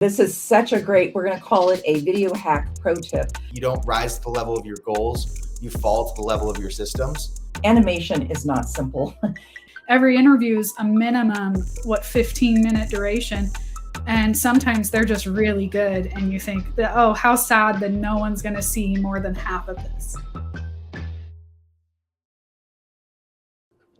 This is such a great, we're going to call it a video hack pro tip. You don't rise to the level of your goals, you fall to the level of your systems. Animation is not simple. Every interview is a minimum, 15-minute duration. And sometimes they're just really good. And you think that, oh, how sad that no one's going to see more than half of this.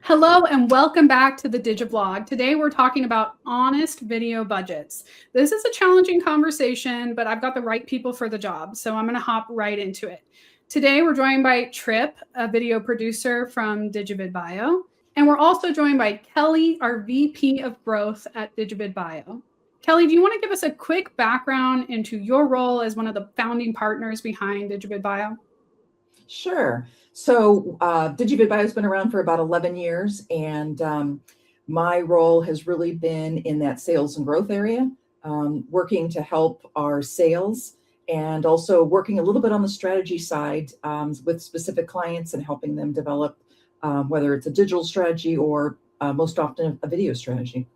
Hello and welcome back to the Digiblog. Today we're talking about honest video budgets. This is a challenging conversation, but I've got the right people for the job, so I'm going to hop right into it. Today we're joined by Trip, a video producer from Digivid Bio, and we're also joined by Kelly, our VP of Growth at Digivid Bio. Kelly, do you want to give us a quick background into your role as one of the founding partners behind Digivid Bio? Sure. So Digivid Bio has been around for about 11 years, and my role has really been in that sales and growth area, working to help our sales and also working a little bit on the strategy side with specific clients and helping them develop whether it's a digital strategy or most often a video strategy.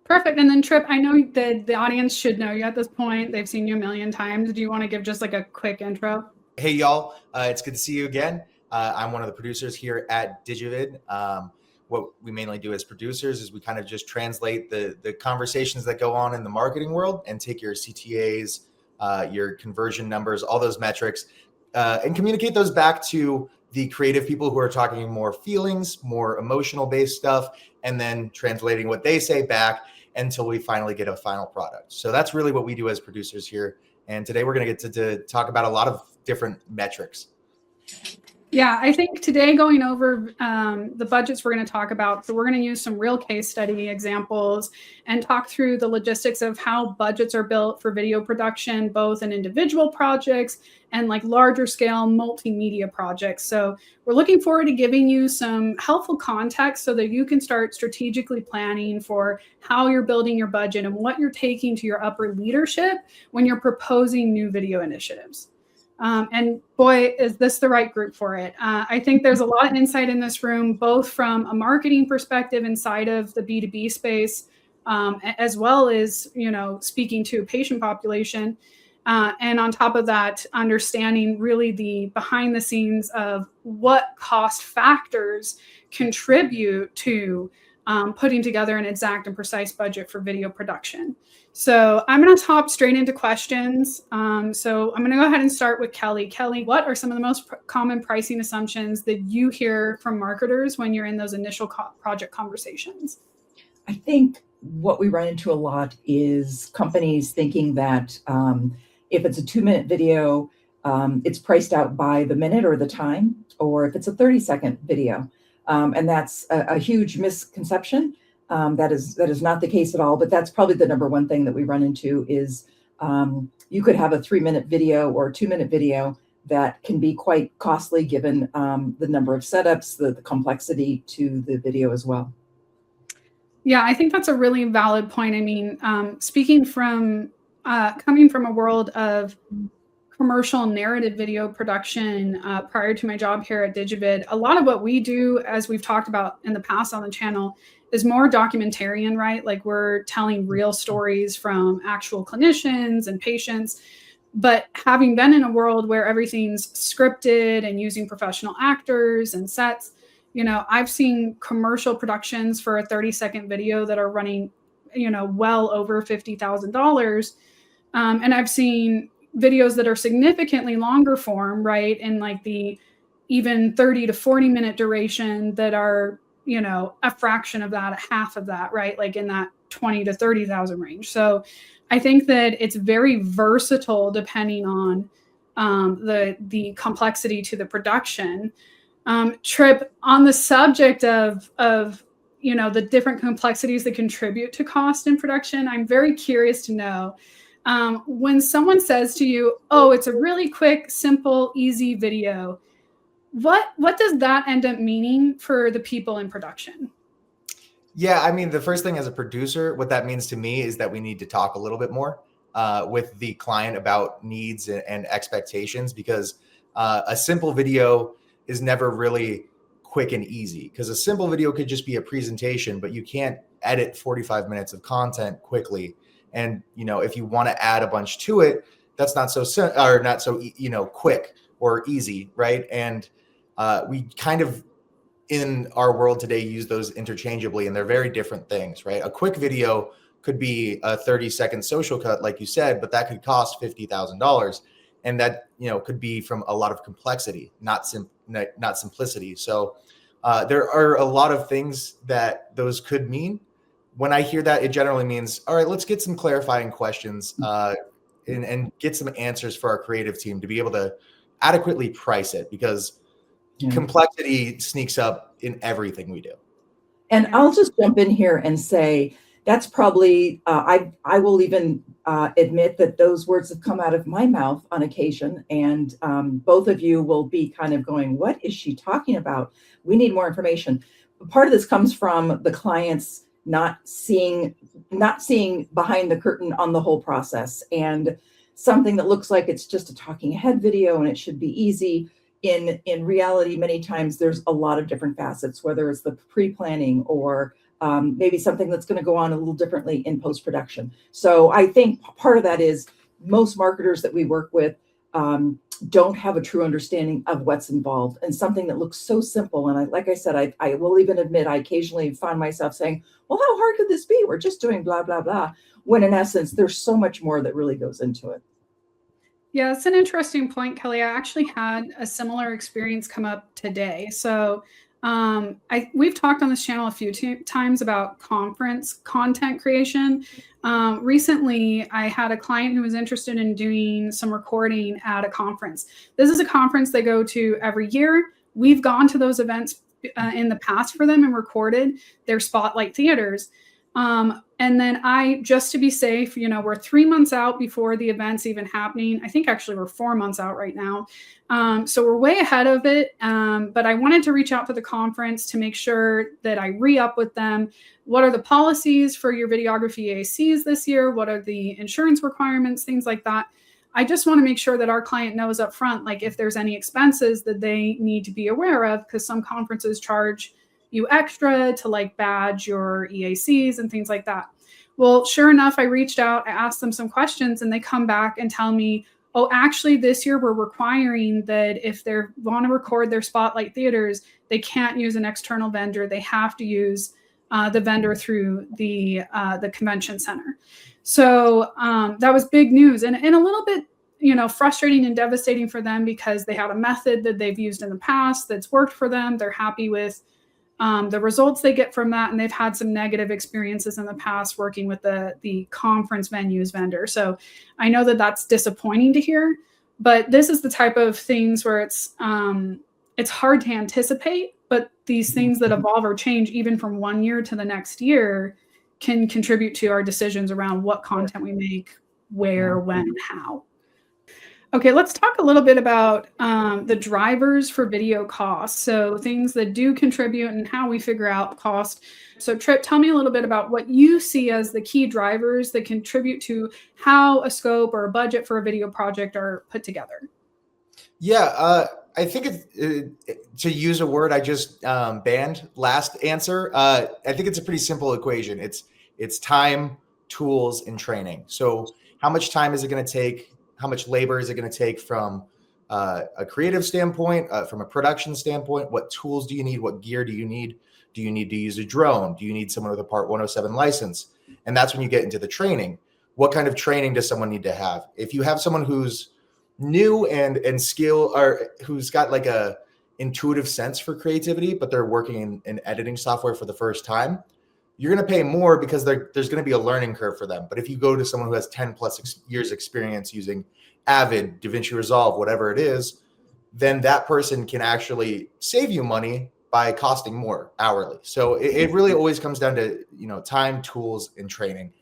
Perfect. And then Trip, I know that the audience should know you at this point. They've seen you a million times. Do you want to give just like a quick intro? Hey, y'all. It's good to see you again. I'm one of the producers here at Digivid. What we mainly do as producers is we kind of just translate the conversations that go on in the marketing world and take your CTAs, your conversion numbers, all those metrics, and communicate those back to the creative people who are talking more feelings, more emotional based stuff, and then translating what they say back until we finally get a final product. So that's really what we do as producers here. And today we're going to get to talk about a lot of different metrics. Yeah, I think today going over the budgets we're going to talk about, so we're going to use some real case study examples and talk through the logistics of how budgets are built for video production, both in individual projects and like larger scale multimedia projects. So we're looking forward to giving you some helpful context so that you can start strategically planning for how you're building your budget and what you're taking to your upper leadership when you're proposing new video initiatives. And boy, is this the right group for it. I think there's a lot of insight in this room, both from a marketing perspective inside of the B2B space, as well as, speaking to a patient population. And on top of that, understanding really the behind the scenes of what cost factors contribute to putting together an exact and precise budget for video production. So I'm going to hop straight into questions. So I'm going to go ahead and start with Kelly. Kelly, what are some of the most common pricing assumptions that you hear from marketers when you're in those initial project conversations? I think what we run into a lot is companies thinking that if it's a 2-minute video, it's priced out by the minute or the time, or if it's a 30-second video. And that's a huge misconception. That is not the case at all, but that's probably the number one thing that we run into is you could have a 3-minute video or a 2-minute video that can be quite costly given the number of setups, the complexity to the video as well. Yeah, I think that's a really valid point. I mean, speaking from coming from a world of commercial narrative video production prior to my job here at Digivid, a lot of what we do, as we've talked about in the past on the channel, is more documentarian, right? Like we're telling real stories from actual clinicians and patients. But having been in a world where everything's scripted and using professional actors and sets, I've seen commercial productions for a 30-second video that are running, well over $50,000. And I've seen videos that are significantly longer form, right? In like the even 30 to 40-minute duration that are, a fraction of that, a half of that, right? Like in that 20 to 30,000 range. So I think that it's very versatile depending on the complexity to the production. Trip, on the subject of the different complexities that contribute to cost in production, I'm very curious to know when someone says to you, oh, it's a really quick, simple, easy video, what does that end up meaning for the people in production? Yeah, I mean, the first thing as a producer, what that means to me is that we need to talk a little bit more with the client about needs and expectations, because a simple video is never really quick and easy, because a simple video could just be a presentation, but you can't edit 45 minutes of content quickly And, if you want to add a bunch to it, that's not so quick or easy, right? And we kind of, in our world today, use those interchangeably, and they're very different things, right? A quick video could be a 30-second social cut, like you said, but that could cost $50,000. And that, could be from a lot of complexity, not simplicity. So there are a lot of things that those could mean. When I hear that, it generally means, all right, let's get some clarifying questions and get some answers for our creative team to be able to adequately price it, because complexity sneaks up in everything we do. And I'll just jump in here and say that's probably, I will even admit that those words have come out of my mouth on occasion. And both of you will be kind of going, what is she talking about? We need more information. Part of this comes from the clients not seeing behind the curtain on the whole process, and something that looks like it's just a talking head video and it should be easy. In reality, many times there's a lot of different facets, whether it's the pre-planning or maybe something that's going to go on a little differently in post-production. So I think part of that is most marketers that we work with don't have a true understanding of what's involved, and something that looks so simple. And like I said, I will even admit, I occasionally find myself saying, well, how hard could this be? We're just doing blah, blah, blah. When in essence, there's so much more that really goes into it. Yeah, it's an interesting point, Kelly. I actually had a similar experience come up today. So we've talked on this channel a few times about conference content creation. Recently, I had a client who was interested in doing some recording at a conference. This is a conference they go to every year. We've gone to those events in the past for them and recorded their spotlight theaters. And then just to be safe, we're 3 months out before the event's even happening. I think actually we're 4 months out right now. So we're way ahead of it. But I wanted to reach out to the conference to make sure that I re-up with them. What are the policies for your videography ACs this year? What are the insurance requirements? Things like that. I just want to make sure that our client knows up front, like if there's any expenses that they need to be aware of, because some conferences charge you extra to like badge your EACs and things like that. Well, sure enough, I reached out, I asked them some questions, and they come back and tell me, oh, actually this year we're requiring that if they want to record their spotlight theaters, they can't use an external vendor. They have to use the vendor through the convention center. So that was big news, and a little bit, frustrating and devastating for them, because they had a method that they've used in the past that's worked for them. They're happy with the results they get from that, and they've had some negative experiences in the past working with the conference venues vendor. So I know that that's disappointing to hear, but this is the type of things where it's hard to anticipate, but these things that evolve or change even from 1 year to the next year can contribute to our decisions around what content we make, where, when, and how. Okay, let's talk a little bit about the drivers for video costs. So things that do contribute and how we figure out cost. So Trip, tell me a little bit about what you see as the key drivers that contribute to how a scope or a budget for a video project are put together. Yeah, I think to use a word I just banned last answer, I think it's a pretty simple equation. It's time, tools, and training. So how much time is it going to take? How much labor is it going to take from a creative standpoint, from a production standpoint? What tools do you need? What gear do you need? Do you need to use a drone? Do you need someone with a Part 107 license? And that's when you get into the training. What kind of training does someone need to have? If you have someone who's new and skill, or who's got like a intuitive sense for creativity, but they're working in editing software for the first time, you're going to pay more because there's going to be a learning curve for them. But if you go to someone who has 10 plus years experience using Avid, DaVinci Resolve, whatever it is, then that person can actually save you money by costing more hourly. So it really always comes down to, time, tools, and training.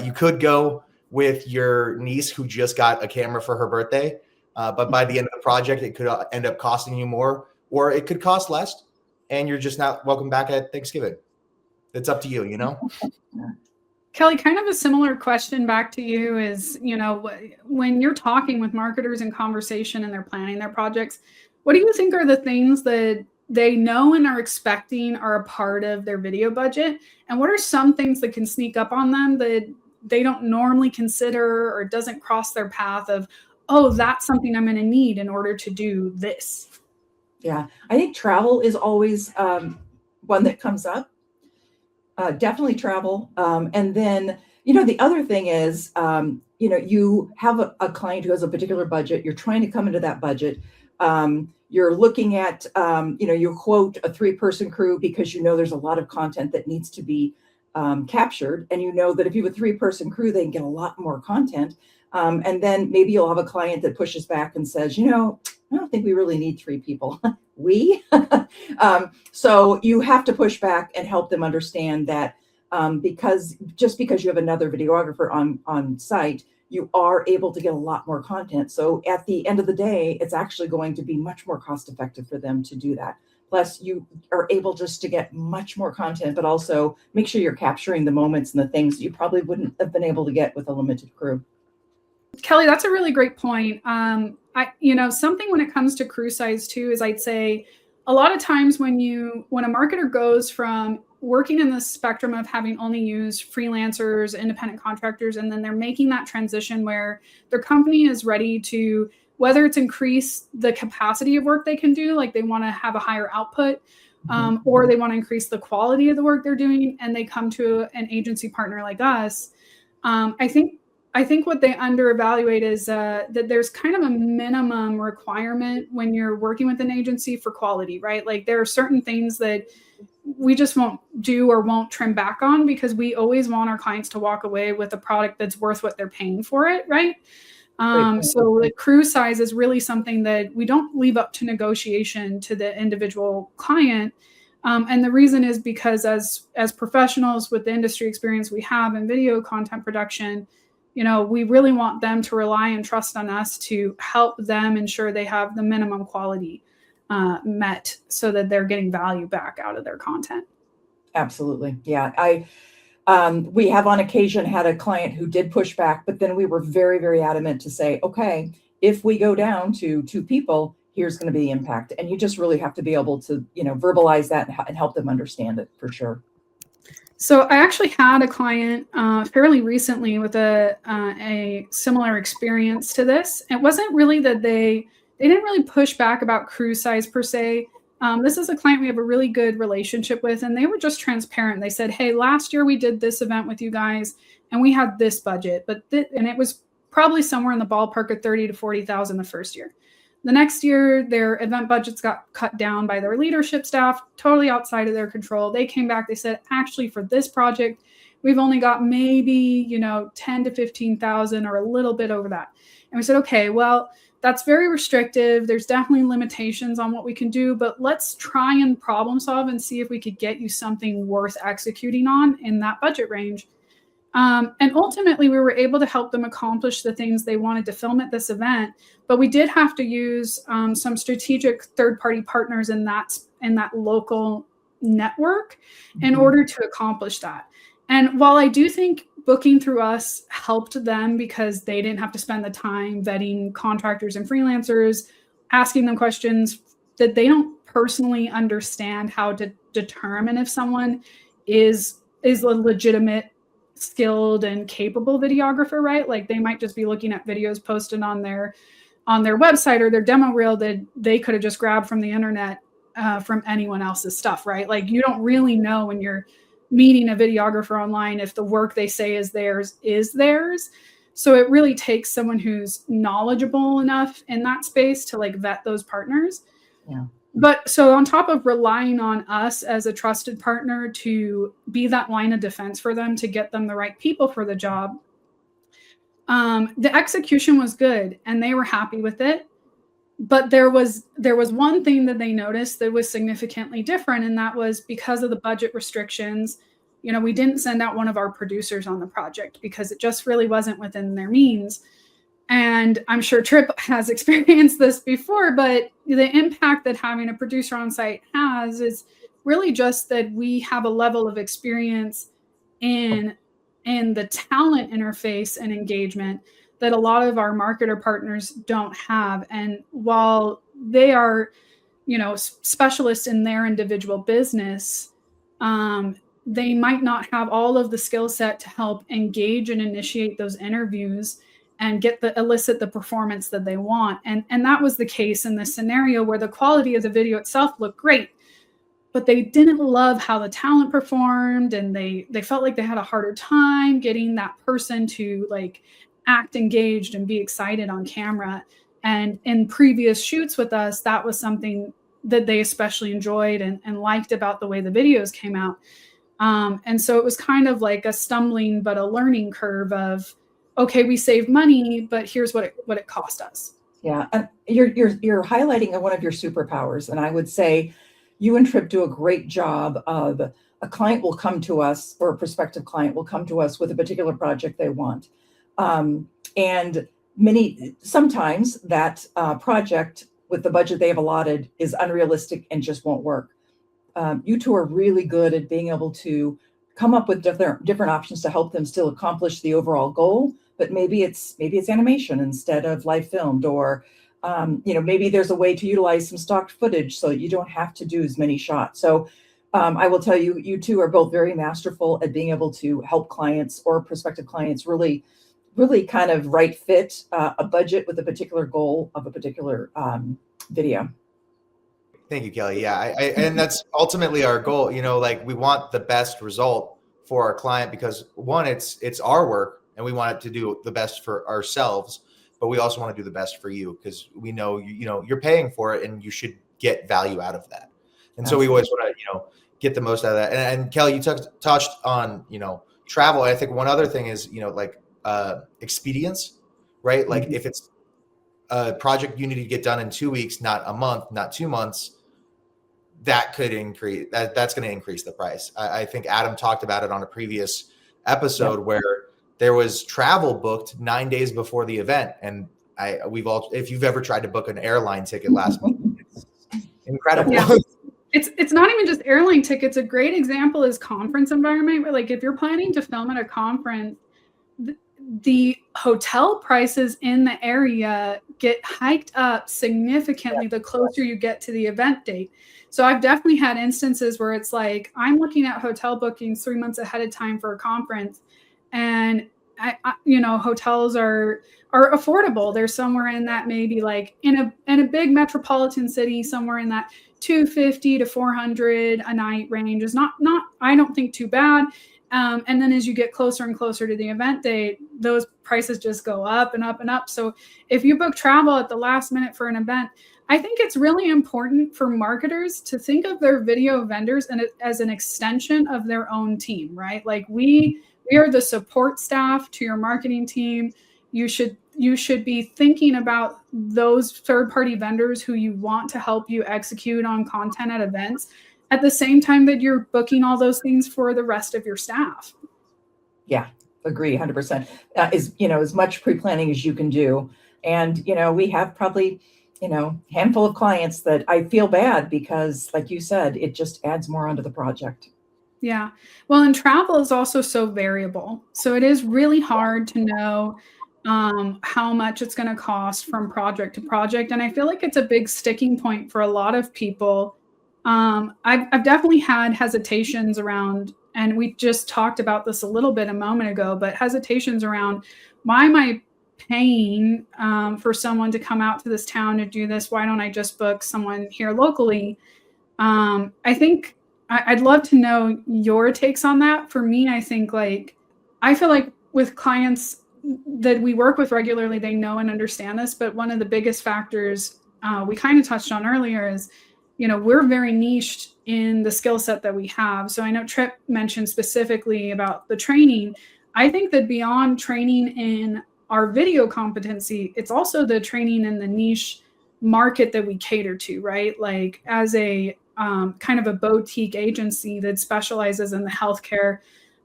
You could go with your niece who just got a camera for her birthday, but by the end of the project, it could end up costing you more, or it could cost less, and you're just not welcome back at Thanksgiving. It's up to you, Kelly, kind of a similar question back to you is, when you're talking with marketers in conversation and they're planning their projects, what do you think are the things that they know and are expecting are a part of their video budget? And what are some things that can sneak up on them that they don't normally consider, or doesn't cross their path of, oh, that's something I'm going to need in order to do this. Yeah, I think travel is always one that comes up. Definitely travel. And then, the other thing is, you have a client who has a particular budget. You're trying to come into that budget. You're looking at, you quote a 3-person crew because there's a lot of content that needs to be captured. And that if you have a 3-person crew, they can get a lot more content. And then maybe you'll have a client that pushes back and says, I don't think we really need 3 people. So you have to push back and help them understand that because you have another videographer on site, you are able to get a lot more content. So at the end of the day, it's actually going to be much more cost effective for them to do that. Plus, you are able just to get much more content, but also make sure you're capturing the moments and the things you probably wouldn't have been able to get with a limited crew. Kelly, that's a really great point. Something when it comes to crew size too, is I'd say a lot of times when a marketer goes from working in the spectrum of having only used freelancers, independent contractors, and then they're making that transition where their company is ready to, whether it's increase the capacity of work they can do, like they want to have a higher output, or they want to increase the quality of the work they're doing, and they come to an agency partner like us. I think what they under-evaluate is that there's kind of a minimum requirement when you're working with an agency for quality, right? Like there are certain things that we just won't do or won't trim back on because we always want our clients to walk away with a product that's worth what they're paying for it, right? So the crew size is really something that we don't leave up to negotiation to the individual client. And the reason is because as professionals with the industry experience we have in video content production, we really want them to rely and trust on us to help them ensure they have the minimum quality met so that they're getting value back out of their content. Absolutely. Yeah. We have on occasion had a client who did push back, but then we were very, very adamant to say, okay, if we go down to 2 people, here's going to be the impact. And you just really have to be able to, verbalize that and help them understand it for sure. So I actually had a client fairly recently with a similar experience to this. It wasn't really that they didn't really push back about crew size per se. This is a client we have a really good relationship with, and they were just transparent. They said, hey, last year we did this event with you guys and we had this budget, and it was probably somewhere in the ballpark of 30 to 40,000 the first year. The next year, their event budgets got cut down by their leadership staff, totally outside of their control. They came back, they said, actually, for this project, we've only got maybe, 10 to 15,000 or a little bit over that. And we said, okay, well, that's very restrictive. There's definitely limitations on what we can do, but let's try and problem solve and see if we could get you something worth executing on in that budget range. And ultimately, we were able to help them accomplish the things they wanted to film at this event. But we did have to use some strategic third-party partners in that local network in order to accomplish that. And while I do think booking through us helped them because they didn't have to spend the time vetting contractors and freelancers, asking them questions that they don't personally understand how to determine if someone is a legitimate, skilled and capable videographer, right? Like they might just be looking at videos posted on their website or their demo reel that they could have just grabbed from the internet from anyone else's stuff, right? Like you don't really know when you're meeting a videographer online if the work they say is theirs is theirs. So it really takes someone who's knowledgeable enough in that space to like vet those partners. Yeah. But so on top of relying on us as a trusted partner to be that line of defense for them, to get them the right people for the job, the execution was good and they were happy with it. But there was one thing that they noticed that was significantly different, and that was because of the budget restrictions. We didn't send out one of our producers on the project because it just really wasn't within their means. And I'm sure Trip has experienced this before, but the impact that having a producer on site has is really just that we have a level of experience in the talent interface and engagement that a lot of our marketer partners don't have. And while they are, specialists in their individual business, they might not have all of the skill set to help engage and initiate those interviews and elicit the performance that they want. And that was the case in this scenario where the quality of the video itself looked great, but they didn't love how the talent performed, and they felt like they had a harder time getting that person to like act engaged and be excited on camera. And in previous shoots with us, that was something that they especially enjoyed and liked about the way the videos came out. And so it was kind of like a stumbling but a learning curve of, okay, we saved money, but here's what it cost us. Yeah, and you're highlighting one of your superpowers, and I would say you and Trip do a great job of a client will come to us, or a prospective client will come to us with a particular project they want, and sometimes that project with the budget they have allotted is unrealistic and just won't work. You two are really good at being able to come up with different options to help them still accomplish the overall goal. But maybe it's animation instead of live filmed, or maybe there's a way to utilize some stock footage so you don't have to do as many shots. So I will tell you, you two are both very masterful at being able to help clients or prospective clients really kind of right fit a budget with a particular goal of a particular video. Thank you, Kelly. Yeah, and that's ultimately our goal. Like we want the best result for our client because one, it's our work and we want it to do the best for ourselves, but we also want to do the best for you because we know you're paying for it and you should get value out of that. And Absolutely. So we always want to get the most out of that. And Kelly, you touched on travel. I think one other thing is like expedience, right? Mm-hmm. Like if it's a project you need to get done in 2 weeks, not a month, not 2 months, that could increase. That's going to increase the price. I think Adam talked about it on a previous episode where there was travel booked 9 days before the event, and if you've ever tried to book an airline ticket last month, it's incredible. Yeah. It's not even just airline tickets. A great example is conference environment, where like if you're planning to film at a conference, the hotel prices in the area get hiked up significantly the closer you get to the event date. So I've definitely had instances where it's like I'm looking at hotel bookings 3 months ahead of time for a conference, and hotels are affordable. They're somewhere in that maybe like in a big metropolitan city, somewhere in that $250 to $400 a night range is not I don't think too bad. And then as you get closer and closer to the event date, those prices just go up and up and up. So if you book travel at the last minute for an event, I think it's really important for marketers to think of their video vendors and as an extension of their own team, right? Like we are the support staff to your marketing team. You should be thinking about those third-party vendors who you want to help you execute on content at events at the same time that you're booking all those things for the rest of your staff. Yeah, agree 100%. As much pre-planning as you can do. And, we have probably, handful of clients that I feel bad because, like you said, it just adds more onto the project. Yeah. Well, and travel is also so variable. So it is really hard to know how much it's going to cost from project to project. And I feel like it's a big sticking point for a lot of people. I've definitely had hesitations around, and we just talked about this a little bit a moment ago, but hesitations around why am I paying for someone to come out to this town to do this? Why don't I just book someone here locally? I think I'd love to know your takes on that. For me, I think I feel like with clients that we work with regularly, they know and understand this, but one of the biggest factors we kind of touched on earlier is, we're very niched in the skill set that we have. So I know Trip mentioned specifically about the training. I think that beyond training in our video competency, it's also the training in the niche market that we cater to, right? Like as a kind of a boutique agency that specializes in the healthcare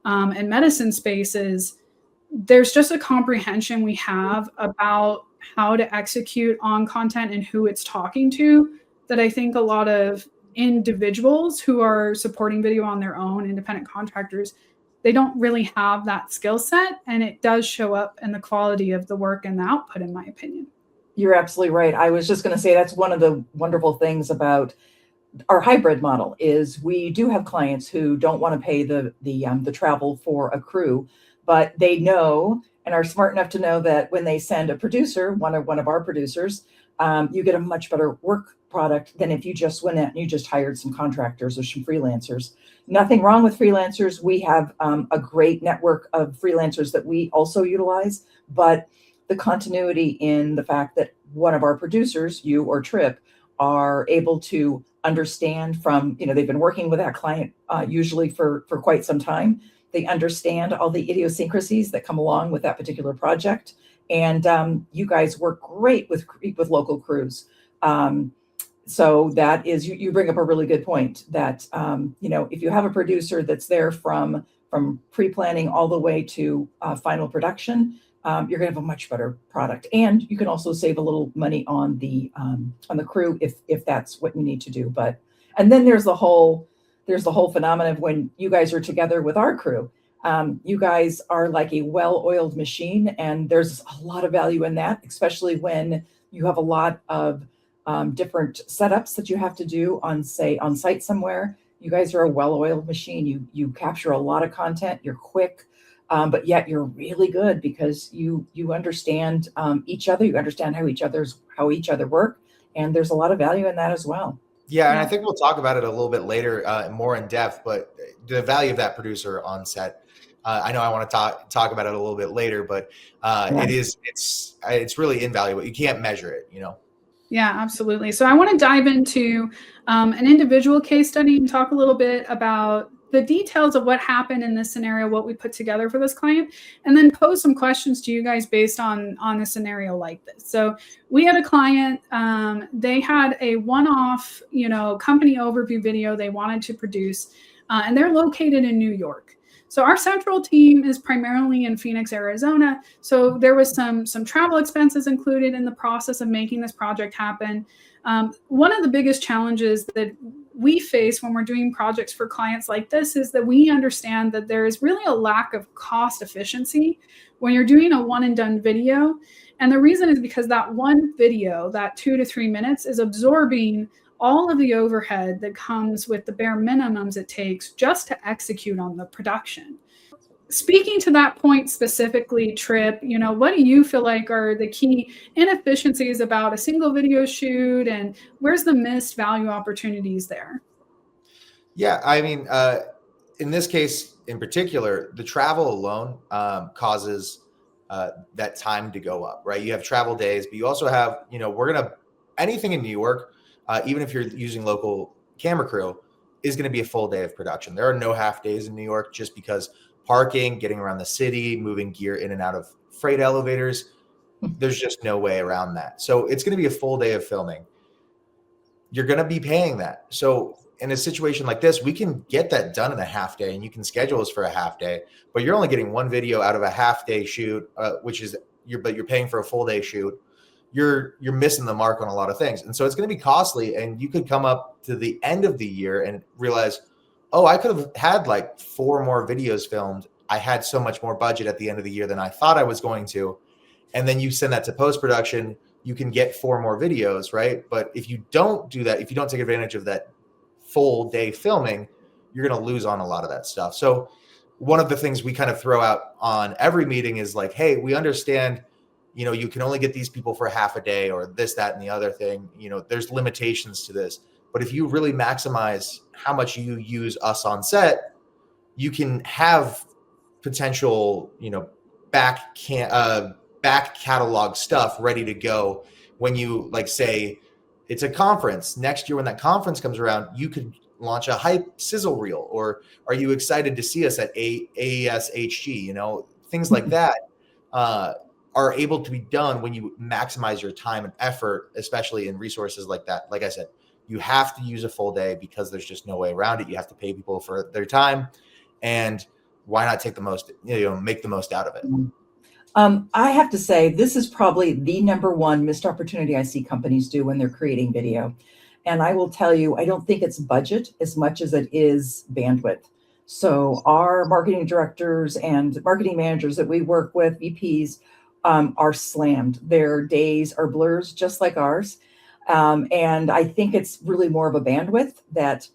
and medicine spaces, there's just a comprehension we have about how to execute on content and who it's talking to that I think a lot of individuals who are supporting video on their own, independent contractors, they don't really have that skill set, and it does show up in the quality of the work and the output, in my opinion. You're absolutely right. I was just going to say that's one of the wonderful things about our hybrid model is we do have clients who don't want to pay the travel for a crew, but they know and are smart enough to know that when they send a producer, one of our producers, you get a much better work product than if you just went out and you just hired some contractors or some freelancers. Nothing wrong with freelancers. We have a great network of freelancers that we also utilize, but the continuity in the fact that one of our producers, you or Trip, are able to understand from, they've been working with that client usually for quite some time. They understand all the idiosyncrasies that come along with that particular project. And you guys work great with local crews. So that is, you bring up a really good point that, if you have a producer that's there from pre-planning all the way to final production, you're going to have a much better product, and you can also save a little money on the crew if that's what you need to do. And then there's the whole phenomenon of when you guys are together with our crew. You guys are like a well-oiled machine, and there's a lot of value in that, especially when you have a lot of different setups that you have to do on site somewhere. You guys are a well-oiled machine. You capture a lot of content. You're quick. But yet you're really good because you understand each other. You understand how each other work, and there's a lot of value in that as well. Yeah, and I think we'll talk about it a little bit later, more in depth. But the value of that producer on set, I know I want to talk about it a little bit later, but it's really invaluable. You can't measure it, Yeah, absolutely. So I want to dive into an individual case study and talk a little bit about the details of what happened in this scenario, what we put together for this client, and then pose some questions to you guys based on a scenario like this. So we had a client, they had a one-off, company overview video they wanted to produce, and they're located in New York. So our central team is primarily in Phoenix, Arizona. So there was some travel expenses included in the process of making this project happen. One of the biggest challenges that we face when we're doing projects for clients like this is that we understand that there is really a lack of cost efficiency when you're doing a one and done video. And the reason is because that one video, that 2 to 3 minutes, is absorbing all of the overhead that comes with the bare minimums it takes just to execute on the production. Speaking to that point specifically, Trip, what do you feel like are the key inefficiencies about a single video shoot, and where's the missed value opportunities there? Yeah, I mean, in this case in particular, the travel alone causes that time to go up, right? You have travel days, but you also have, anything in New York, even if you're using local camera crew, is going to be a full day of production. There are no half days in New York just because parking, getting around the city, moving gear in and out of freight elevators, there's just no way around that. So it's going to be a full day of filming. You're going to be paying that. So in a situation like this, we can get that done in a half day, and you can schedule us for a half day, but you're only getting one video out of a half day shoot, but you're paying for a full day shoot. You're missing the mark on a lot of things. And so it's going to be costly, and you could come up to the end of the year and realize, oh, I could have had like 4 more videos filmed. I had so much more budget at the end of the year than I thought I was going to. And then you send that to post-production, you can get 4 more videos, right? But if you don't do that, if you don't take advantage of that full day filming, you're going to lose on a lot of that stuff. So one of the things we kind of throw out on every meeting is like, hey, we understand, you can only get these people for half a day or this, that, and the other thing. There's limitations to this. But if you really maximize how much you use us on set, you can have potential, back catalog stuff ready to go when you, like, say it's a conference. Next year when that conference comes around, you could launch a hype sizzle reel, or are you excited to see us at ASHG? Things like that are able to be done when you maximize your time and effort, especially in resources like that. Like I said, you have to use a full day because there's just no way around it. You have to pay people for their time, and why not take the most, make the most out of it? I have to say, this is probably the number one missed opportunity I see companies do when they're creating video. And I will tell you, I don't think it's budget as much as it is bandwidth. So our marketing directors and marketing managers that we work with, VPs, are slammed. Their days are blurs, just like ours. And I think it's really more of a bandwidth that,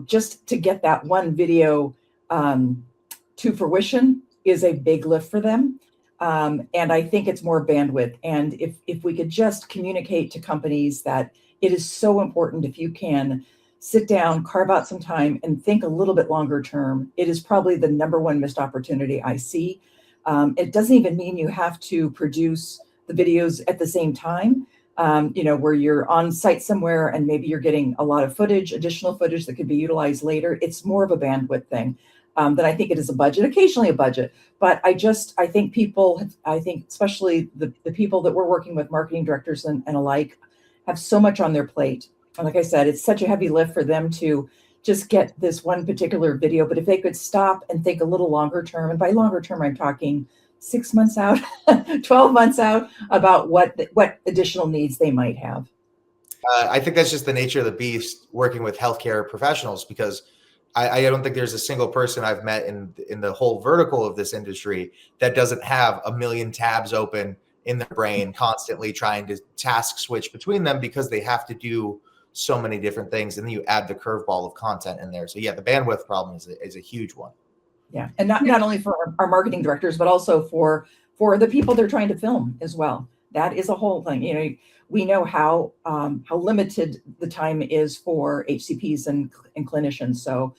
just to get that one video to fruition is a big lift for them. And I think it's more bandwidth. And if we could just communicate to companies that it is so important, if you can sit down, carve out some time, and think a little bit longer term, it is probably the number one missed opportunity I see. It doesn't even mean you have to produce the videos at the same time, where you're on site somewhere and maybe you're getting a lot of footage, additional footage that could be utilized later. It's more of a bandwidth thing than I think it is a budget, occasionally a budget. But I think people, especially the people that we're working with, marketing directors and alike, have so much on their plate. And like I said, it's such a heavy lift for them to just get this one particular video. But if they could stop and think a little longer term, and by longer term, I'm talking 6 months out, 12 months out, about what additional needs they might have. I think that's just the nature of the beast working with healthcare professionals, because I don't think there's a single person I've met in the whole vertical of this industry that doesn't have a million tabs open in their brain, constantly trying to task switch between them because they have to do so many different things. And then you add the curveball of content in there. So yeah, the bandwidth problem is a huge one. Yeah. And not only for our marketing directors, but also for the people they're trying to film as well. That is a whole thing. We know how limited the time is for HCPs and clinicians. So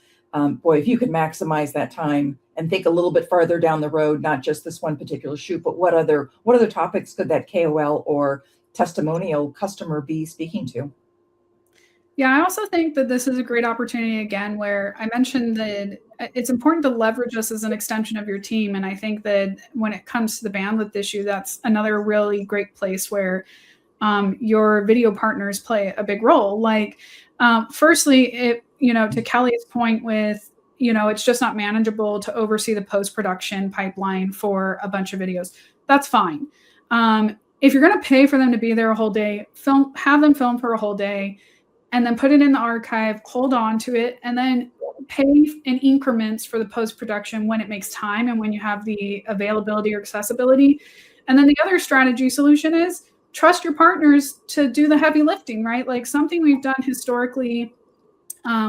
boy, if you could maximize that time and think a little bit farther down the road, not just this one particular shoot, but what other topics could that KOL or testimonial customer be speaking to? Yeah, I also think that this is a great opportunity, again, where I mentioned that it's important to leverage this as an extension of your team. And I think that when it comes to the bandwidth issue, that's another really great place where your video partners play a big role. Like, firstly, to Kelly's point with, it's just not manageable to oversee the post-production pipeline for a bunch of videos. That's fine. If you're going to pay for them to be there a whole day, have them film for a whole day, and then put it in the archive, hold on to it, and then pay in increments for the post-production when it makes time and when you have the availability or accessibility. And then the other strategy solution is trust your partners to do the heavy lifting, right? Like something we've done historically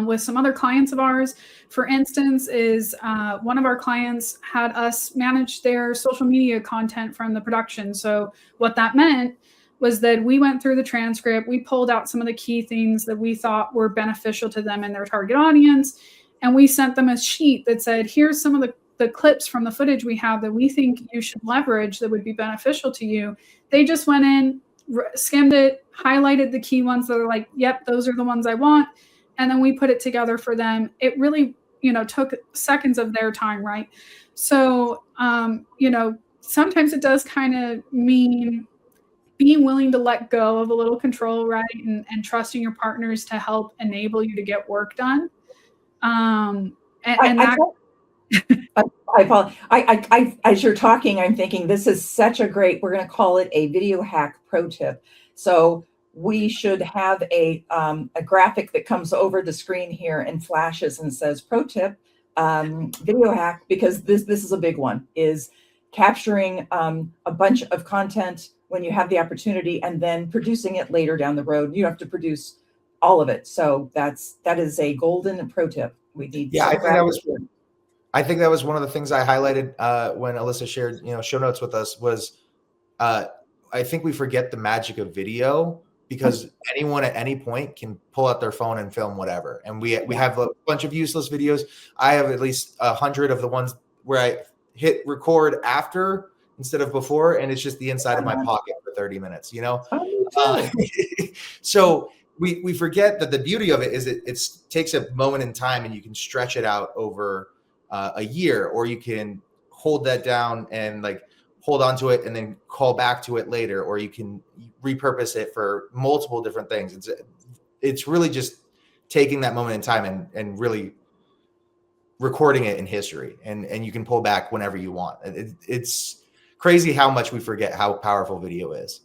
with some other clients of ours, for instance, is one of our clients had us manage their social media content from the production. So what that meant was that we went through the transcript, we pulled out some of the key things that we thought were beneficial to them and their target audience, and we sent them a sheet that said, here's some of the clips from the footage we have that we think you should leverage that would be beneficial to you. They just went in, skimmed it, highlighted the key ones that are like, yep, those are the ones I want, and then we put it together for them. It really, took seconds of their time, right? So, sometimes it does kind of mean being willing to let go of a little control, right? And trusting your partners to help enable you to get work done. I apologize. As you're talking, I'm thinking this is such a great, we're going to call it a video hack pro tip. So we should have a graphic that comes over the screen here and flashes and says pro tip, video hack, because this is a big one, is capturing a bunch of content when you have the opportunity and then producing it later down the road. You have to produce all of it. So that is a golden pro tip. We need. Yeah, I think that was one of the things I highlighted when Alyssa shared, show notes with us was I think we forget the magic of video, because anyone at any point can pull out their phone and film whatever. And we have a bunch of useless videos. I have at least 100 of the ones where I hit record after instead of before, and it's just the inside of my pocket for 30 minutes, So we forget that the beauty of it is it takes a moment in time and you can stretch it out over a year, or you can hold that down and like hold on to it and then call back to it later, or you can repurpose it for multiple different things. It's really just taking that moment in time and really recording it in history, and you can pull back whenever you want. It's crazy how much we forget how powerful video is.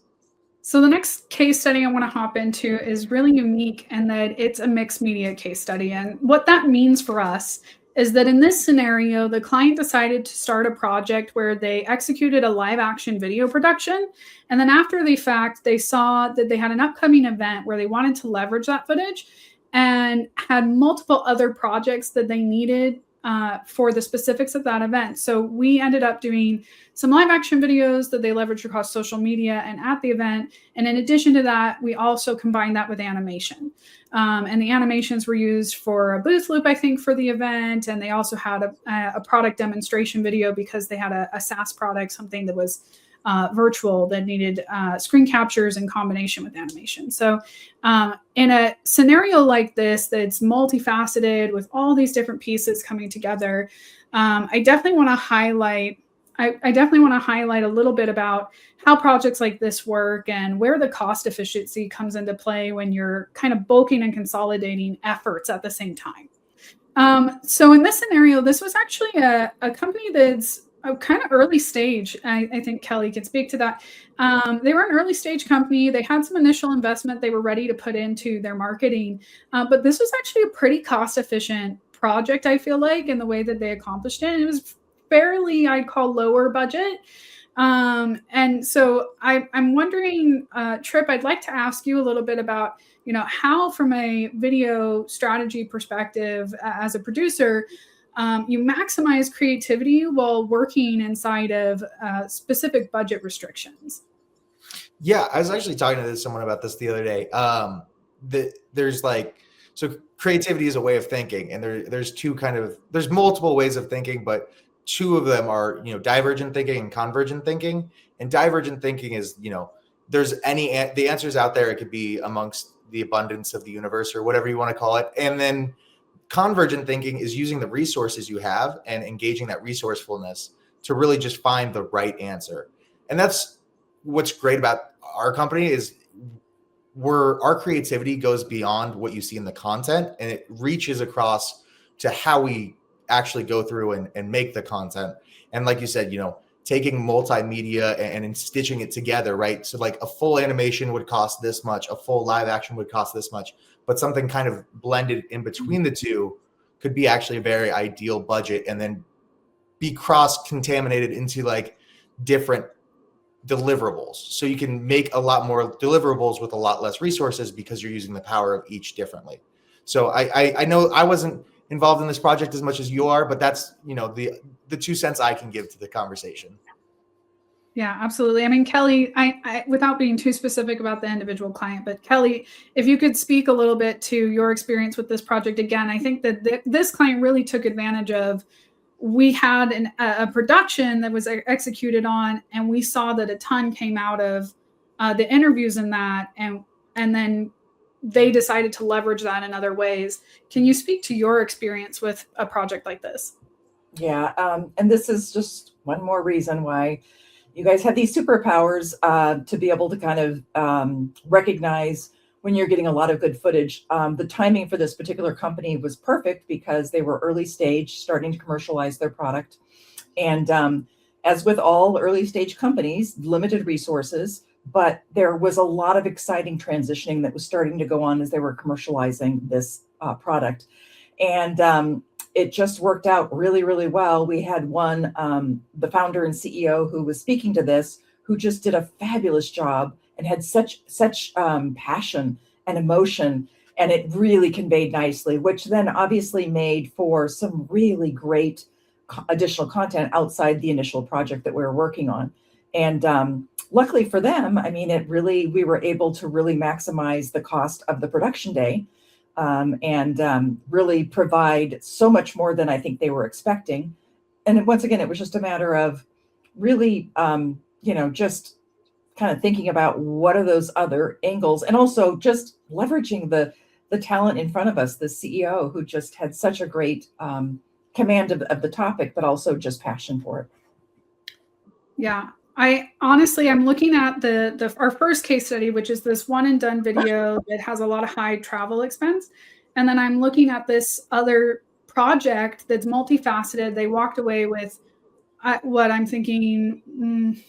So the next case study I want to hop into is really unique in that it's a mixed media case study. And what that means for us is that in this scenario, the client decided to start a project where they executed a live action video production. And then after the fact, they saw that they had an upcoming event where they wanted to leverage that footage and had multiple other projects that they needed for the specifics of that event. So we ended up doing some live action videos that they leveraged across social media and at the event. And in addition to that, we also combined that with animation. And the animations were used for a booth loop, I think, for the event. And they also had a product demonstration video because they had a SaaS product, something that was virtual that needed screen captures in combination with animation. So in a scenario like this, that's multifaceted with all these different pieces coming together, I definitely want to highlight a little bit about how projects like this work and where the cost efficiency comes into play when you're kind of bulking and consolidating efforts at the same time. So in this scenario, this was actually a company that's a kind of early stage. I think Kelly can speak to that. They were an early stage company. They had some initial investment they were ready to put into their marketing. But this was actually a pretty cost efficient project, I feel like, in the way that they accomplished it. And it was fairly, I'd call, lower budget. And so I'm wondering, Trip, I'd like to ask you a little bit about, how from a video strategy perspective as a producer, you maximize creativity while working inside of specific budget restrictions. Yeah, I was actually talking to someone about this the other day. So creativity is a way of thinking, and there's multiple ways of thinking, but two of them are, divergent thinking and convergent thinking. And divergent thinking is, the answers out there. It could be amongst the abundance of the universe or whatever you want to call it. And then convergent thinking is using the resources you have and engaging that resourcefulness to really just find the right answer. And that's what's great about our company is our creativity goes beyond what you see in the content, and it reaches across to how we actually go through and make the content. And like you said, taking multimedia and stitching it together, right? So like a full animation would cost this much, a full live action would cost this much, but something kind of blended in between the two could be actually a very ideal budget, and then be cross-contaminated into like different deliverables. So you can make a lot more deliverables with a lot less resources because you're using the power of each differently. So I know I wasn't involved in this project as much as you are, but that's, the 2 cents I can give to the conversation. Yeah, absolutely. I mean, Kelly, I without being too specific about the individual client, but Kelly, if you could speak a little bit to your experience with this project. Again, I think that this client really took advantage of, we had a production that was executed on, and we saw that a ton came out of the interviews in that, and then they decided to leverage that in other ways. Can you speak to your experience with a project like this? Yeah, and this is just one more reason why you guys have these superpowers to be able to kind of recognize when you're getting a lot of good footage. The timing for this particular company was perfect because they were early stage, starting to commercialize their product. And as with all early stage companies, limited resources, but there was a lot of exciting transitioning that was starting to go on as they were commercializing this product. And it just worked out really, really well. We had the founder and CEO who was speaking to this, who just did a fabulous job and had such passion and emotion, and it really conveyed nicely, which then obviously made for some really great additional content outside the initial project that we were working on. And luckily for them, I mean, we were able to really maximize the cost of the production day, and really provide so much more than I think they were expecting. And once again, it was just a matter of really, just kind of thinking about what are those other angles, and also just leveraging the talent in front of us, the CEO, who just had such a great command of the topic, but also just passion for it. Yeah. I'm looking at our first case study, which is this one and done video that has a lot of high travel expense. And then I'm looking at this other project that's multifaceted. They walked away with what I'm thinking,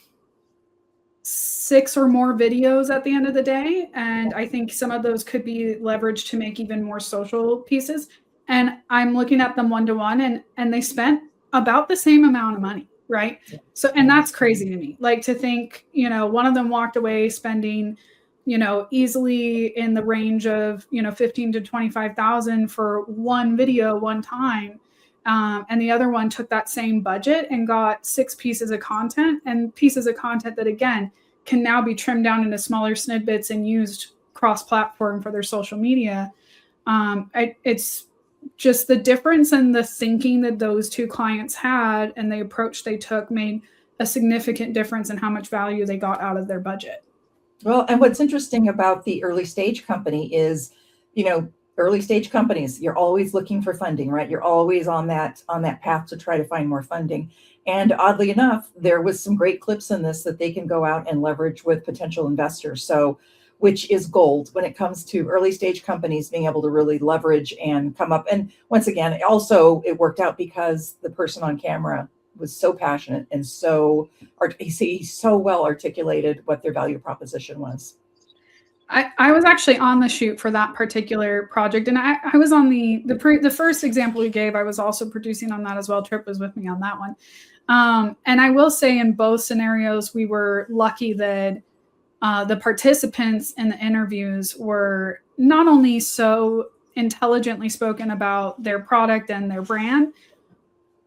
6 or more videos at the end of the day. And I think some of those could be leveraged to make even more social pieces. And I'm looking at them one-to-one, and they spent about the same amount of money, right? So, and that's crazy to me. Like, to think, one of them walked away spending, easily in the range of, 15 to 25,000 for one video one time. And the other one took that same budget and got 6 pieces of content, and pieces of content that, again, can now be trimmed down into smaller snippets and used cross-platform for their social media. It's just the difference in the thinking that those two clients had and the approach they took made a significant difference in how much value they got out of their budget. Well, and what's interesting about the early stage company is, early stage companies, you're always looking for funding, right? You're always on that path to try to find more funding. And oddly enough, there was some great clips in this that they can go out and leverage with potential investors. So, which is gold when it comes to early stage companies being able to really leverage and come up. And once again, also it worked out because the person on camera was so passionate and he so well articulated what their value proposition was. I was actually on the shoot for that particular project, and I was on the first example we gave. I was also producing on that as well. Trip was with me on that one. And I will say in both scenarios, we were lucky that the participants in the interviews were not only so intelligently spoken about their product and their brand,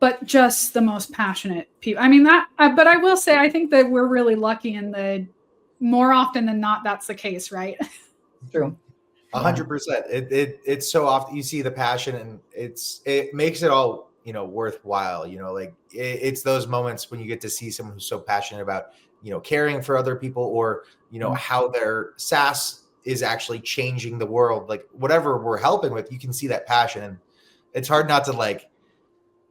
but just the most passionate people. I mean, but I will say, I think that we're really lucky in that more often than not, that's the case, right? True. 100%. It's so often you see the passion, and it makes it all, worthwhile, like it's those moments when you get to see someone who's so passionate about, caring for other people, or, how their SaaS is actually changing the world. Like, whatever we're helping with, you can see that passion, and it's hard not to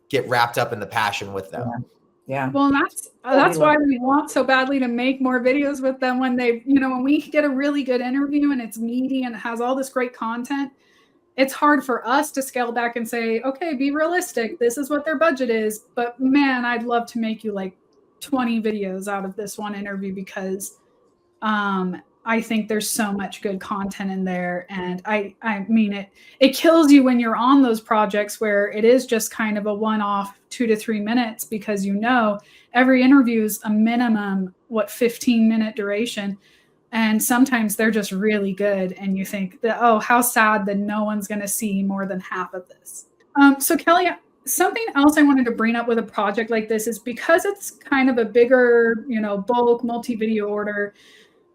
get wrapped up in the passion with them. Yeah. Well, that's why we want so badly to make more videos with them when they, when we get a really good interview and it's meaty and it has all this great content. It's hard for us to scale back and say, okay, be realistic. This is what their budget is. But man, I'd love to make you 20 videos out of this one interview, because I think there's so much good content in there. And I mean, it kills you when you're on those projects where it is just kind of a one-off 2 to 3 minutes, because every interview is a minimum 15-minute duration. And sometimes they're just really good. And you think that, oh, how sad that no one's going to see more than half of this. So Kelly, something else I wanted to bring up with a project like this is, because it's kind of a bigger, bulk multi-video order,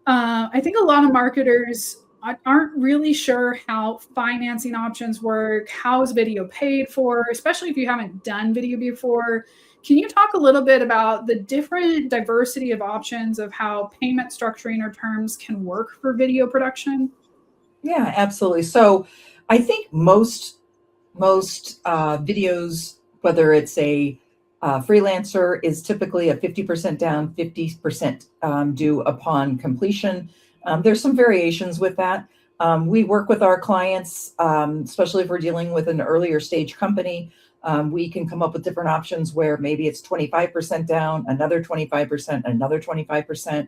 I think a lot of marketers aren't really sure how financing options work. How is video paid for, especially if you haven't done video before? Can you talk a little bit about the different diversity of options of how payment structuring or terms can work for video production? Yeah, absolutely. So I think most videos, whether it's a freelancer, is typically a 50% down, 50% due upon completion. There's some variations with that. We work with our clients, especially if we're dealing with an earlier stage company. We can come up with different options where maybe it's 25% down, another 25%, another 25%.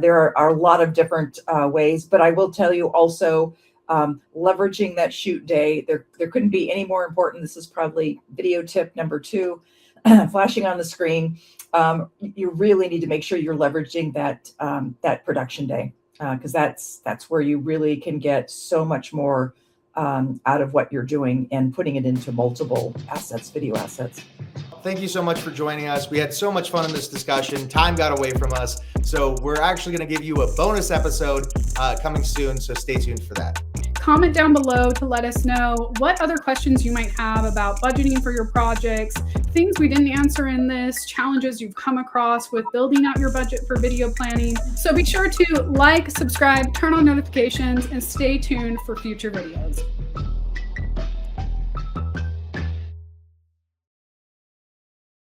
There are a lot of different ways, but I will tell you also, leveraging that shoot day, there couldn't be any more important. This is probably video tip number 2, flashing on the screen. You really need to make sure you're leveraging that production day, because that's where you really can get so much more out of what you're doing and putting it into multiple assets, video assets. Thank you so much for joining us. We had so much fun in this discussion. Time got away from us. So we're actually going to give you a bonus episode coming soon. So stay tuned for that. Comment down below to let us know what other questions you might have about budgeting for your projects, things we didn't answer in this, challenges you've come across with building out your budget for video planning. So be sure to like, subscribe, turn on notifications, and stay tuned for future videos.